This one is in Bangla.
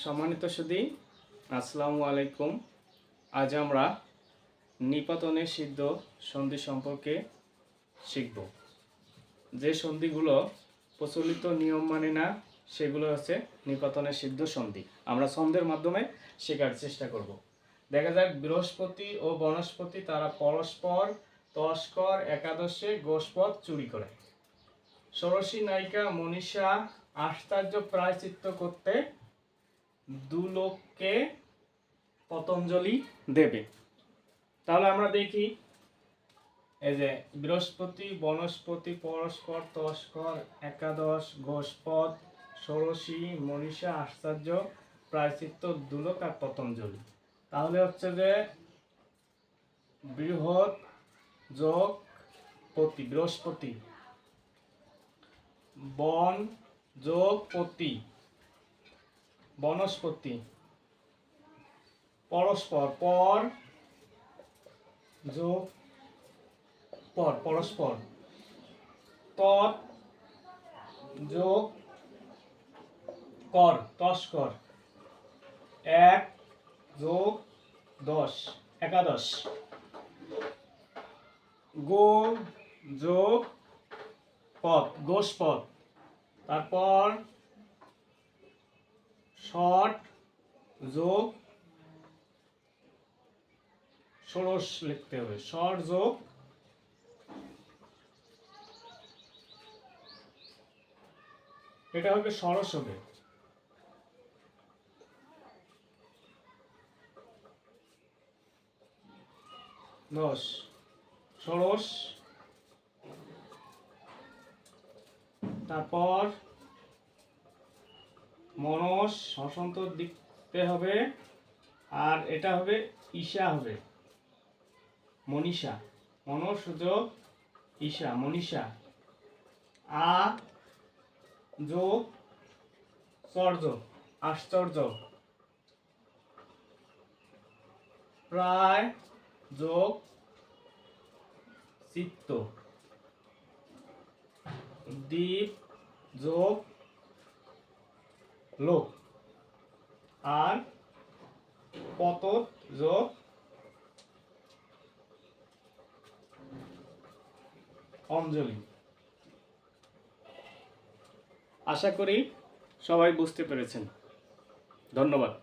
সম্মানিত সুধী, আসসালামু আলাইকুম। আজ আমরা নিপাতনের সিদ্ধ সন্ধি সম্পর্কে শিখব। যে সন্ধিগুলো প্রচলিত নিয়ম মানে না, সেগুলো হচ্ছে নিপাতনের সিদ্ধ সন্ধি। আমরা ছন্দের মাধ্যমে শেখার চেষ্টা করব। দেখা যাক, বৃহস্পতি ও বনস্পতি তারা পরস্পর তস্কর একাদশে গোষ্পদ চুরি করে। ষোড়শী নায়িকা মনীষা আশ্চর্য প্রায়শ্চিত্ত করতে দুলোককে পতঞ্জলি দেবে। তাহলে আমরা দেখি, এই যে বৃহস্পতি বনস্পতি পরস্পর তস্কর একাদশ গোষ্পদ ষোড়শী মনীষা আশ্চর্য প্রায়শ্চিত্ত দুলোক আর পতঞ্জলি। তাহলে হচ্ছে যে বৃহৎ যোগ পতি বৃহস্পতি, বন যোগ পতি বনস্পতি, পরস্পর পর যোগ পর পরস্পর, তৎ যোগ কর তস্কর, এক যোগ দশ একাদশ, গো যোগ পদ গোষ্পদ, তারপর ষট যোগ ষোড়শ লিখতে হবে, ষট যোগ এটা হবে ষোড়শ হবে, দশ ষোড়শ, তারপর মনস হসন্ত দিতে হবে, আর এটা হবে ঈশা হবে মনীষা, মনস যোগ ঈশা মনীষা, আ যোগ চর্য আশ্চর্য, প্রায় যোগ চিত্ত, দ্বীপ যোগ লোক, আর পতত যোগ অঞ্জলি। আশা করি সবাই বুঝতে পেরেছেন। ধন্যবাদ।